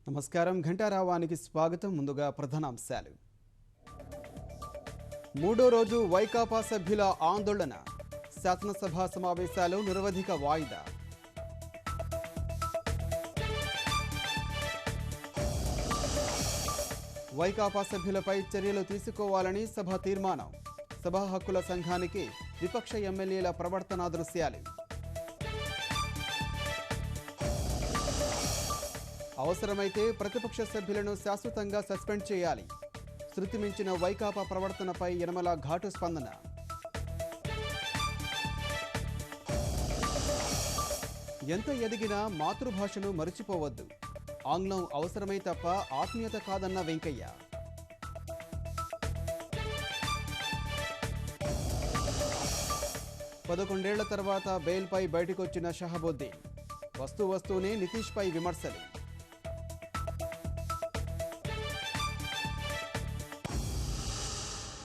నమస్కారం ఘంటారావానికి స్వాగతం. ముందుగా ప్రధానాంశాలు. మూడో రోజు వైకాపా సభ్యుల ఆందోళన. శాసనసభ సమావేశాలు నిరవధిక వాయిదా. వైకాపా సభ్యులపై చర్యలు తీసుకోవాలని సభ తీర్మానం. సభా హక్కుల సంఘానికి విపక్ష ఎమ్మెల్యేల ప్రవర్తనా దృశ్యాలు. అవసరమైతే ప్రతిపక్ష సభ్యులను శాశ్వతంగా సస్పెండ్ చేయాలి. శృతి మించిన వైకాపా ప్రవర్తనపై యనమల ఘాటు స్పందన. ఎంత ఎదిగినా మాతృభాషను మరిచిపోవద్దు. ఆంగ్లం అవసరమై తప్ప ఆత్మీయత కాదన్న వెంకయ్య. పదకొండేళ్ల తర్వాత బెయిల్పై బయటకొచ్చిన షహబుద్దీన్. వస్తూనే నితీష్పై విమర్శలు.